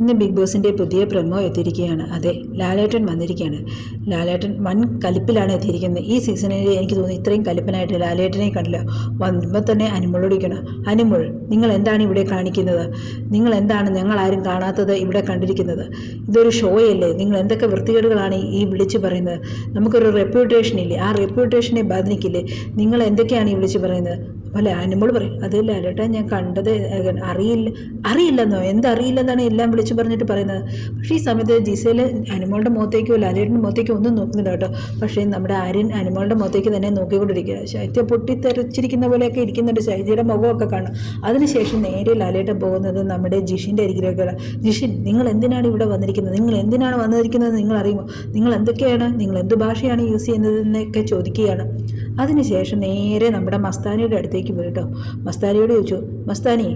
ഇന്ന് ബിഗ് ബോസിൻ്റെ പുതിയ പ്രൊമോ എത്തിയിരിക്കുകയാണ്. അതെ, ലാലേട്ടൻ വന്നിരിക്കുകയാണ്. ലാലേട്ടൻ വൻ കലിപ്പിലാണ് എത്തിയിരിക്കുന്നത്. ഈ സീസണിൽ എനിക്ക് തോന്നുന്നു ഇത്രയും കലിപ്പനായിട്ട് ലാലേട്ടനെ കണ്ടില്ല. വന്നപ്പോൾ തന്നെ അനിമോളോടിക്കണം, അനിമോൾ നിങ്ങൾ എന്താണ് ഇവിടെ കാണിക്കുന്നത്? നിങ്ങൾ എന്താണ് ഞങ്ങളാരും കാണാത്തത് ഇവിടെ കണ്ടിരിക്കുന്നത്? ഇതൊരു ഷോയല്ലേ? നിങ്ങൾ എന്തൊക്കെ വൃത്തികേടുകളാണ് ഈ വിളിച്ചു പറയുന്നത്? നമുക്കൊരു റെപ്യൂട്ടേഷൻ ഇല്ലേ? ആ റെപ്യൂട്ടേഷനെ ബാധിക്കില്ലേ? നിങ്ങൾ എന്തൊക്കെയാണ് ഈ വിളിച്ചു പറയുന്നത്? അല്ല, അനിമോൾ പറയും, അത് ലാലേട്ടാ ഞാൻ കണ്ടത് അറിയില്ലെന്നോ? എന്തറിയില്ലെന്നാണ് എല്ലാം വിളിച്ചു പറഞ്ഞിട്ട് പറയുന്നത്. പക്ഷേ ഈ സമയത്ത് ജിസേൽ അനിമോളുടെ മുഖത്തേക്കോ ലാലേട്ടൻ്റെ മുഖത്തേക്കോ ഒന്നും നോക്കുന്നില്ല കേട്ടോ. പക്ഷേ നമ്മുടെ ആര്യൻ അനിമോളുടെ മുഖത്തേക്ക് തന്നെ നോക്കിക്കൊണ്ടിരിക്കുക. ശൈത്യ പൊട്ടിത്തെറിച്ചിരിക്കുന്ന പോലെയൊക്കെ ഇരിക്കുന്നുണ്ട്. ശൈത്യയുടെ മുഖമൊക്കെ കാണും. അതിനുശേഷം നേരെ ലാലേട്ടൻ പോകുന്നത് നമ്മുടെ ജിഷിൻ്റെ അരികിലേക്കാണ്. ജിഷിൻ, നിങ്ങൾ എന്തിനാണ് ഇവിടെ വന്നിരിക്കുന്നത്? നിങ്ങൾ എന്തിനാണ് വന്നിരിക്കുന്നത് നിങ്ങൾ അറിയുമോ? നിങ്ങൾ എന്തൊക്കെയാണ്, നിങ്ങൾ എന്ത് ഭാഷയാണ് യൂസ് ചെയ്യുന്നതെന്നൊക്കെ ചോദിക്കുകയാണ്. അതിനുശേഷം നേരെ നമ്മുടെ മസ്താനിയുടെ അടുത്തേക്ക് പോയിട്ടോ. മസ്താനിയോട് ചോദിച്ചു, മസ്താനി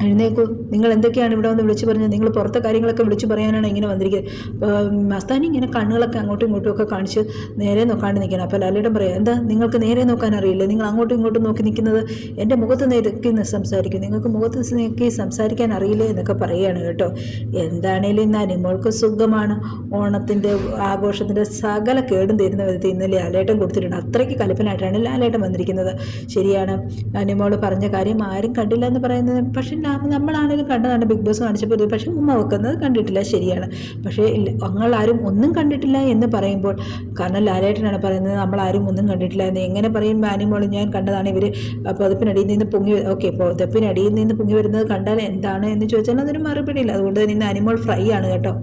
എഴുന്നേക്കൂ, നിങ്ങൾ എന്തൊക്കെയാണ് ഇവിടെ വന്ന് വിളിച്ചു പറഞ്ഞത്? നിങ്ങൾ പുറത്തെ കാര്യങ്ങളൊക്കെ വിളിച്ചു പറയാനാണ് ഇങ്ങനെ വന്നിരിക്കുന്നത്. മസ്താനി ഇങ്ങനെ കണ്ണുകളൊക്കെ അങ്ങോട്ടും ഇങ്ങോട്ടും ഒക്കെ കാണിച്ച് നേരെ നോക്കാണ്ട് നിൽക്കണം. അപ്പോൾ ലാലേട്ടൻ പറയാം, എന്താ നിങ്ങൾക്ക് നേരെ നോക്കാൻ അറിയില്ല? നിങ്ങൾ അങ്ങോട്ടും ഇങ്ങോട്ടും നോക്കി നിൽക്കുന്നത്? എൻ്റെ മുഖത്ത് നോക്കി സംസാരിക്കും, നിങ്ങൾക്ക് മുഖത്ത് നോക്കി സംസാരിക്കാൻ അറിയില്ലേ എന്നൊക്കെ പറയുകയാണ് കേട്ടോ. എന്താണേലും ഇന്ന് അനിമോൾക്ക് സുഖമാണ്. ഓണത്തിൻ്റെ ആഘോഷത്തിൻ്റെ സകല കേടും തരുന്ന വിധത്തിൽ ഇന്ന് ലാലേട്ടൻ കൊടുത്തിട്ടുണ്ട്. അത്രയ്ക്ക് കലിപ്പനായിട്ടാണ് ലാലേട്ടൻ വന്നിരിക്കുന്നത്. ശരിയാണ്, അനിമോൾ പറഞ്ഞ കാര്യം ആരും കണ്ടില്ല എന്ന് പറയുന്നത്. പക്ഷേ നമ്മളാണെങ്കിലും കണ്ടതാണ് ബിഗ് ബോസ് കാണിച്ചപ്പോൾ. പക്ഷേ ഉമ്മ വെക്കുന്നത് കണ്ടിട്ടില്ല, ശരിയാണ്. പക്ഷേ ഞങ്ങളാരും ഒന്നും കണ്ടിട്ടില്ല എന്ന് പറയുമ്പോൾ, കാരണം ലാലേട്ടനാണ് പറയുന്നത് നമ്മളാരും ഒന്നും കണ്ടിട്ടില്ല എന്ന്. എങ്ങനെ പറയും അനിമോൾ ഞാൻ കണ്ടതാണ്, ഇവർ പുതപ്പിനടിയിൽ നിന്ന് പൊങ്ങി, ഓക്കെ, പുതപ്പിനടിയിൽ നിന്ന് പൊങ്ങി വരുന്നത് കണ്ടാൽ എന്താണ് എന്ന് ചോദിച്ചാൽ അതൊരു മറുപടിയില്ല. അതുകൊണ്ട് തന്നെ ഇന്ന് അനിമോൾ ഫ്രൈ ആണ് കേട്ടോ.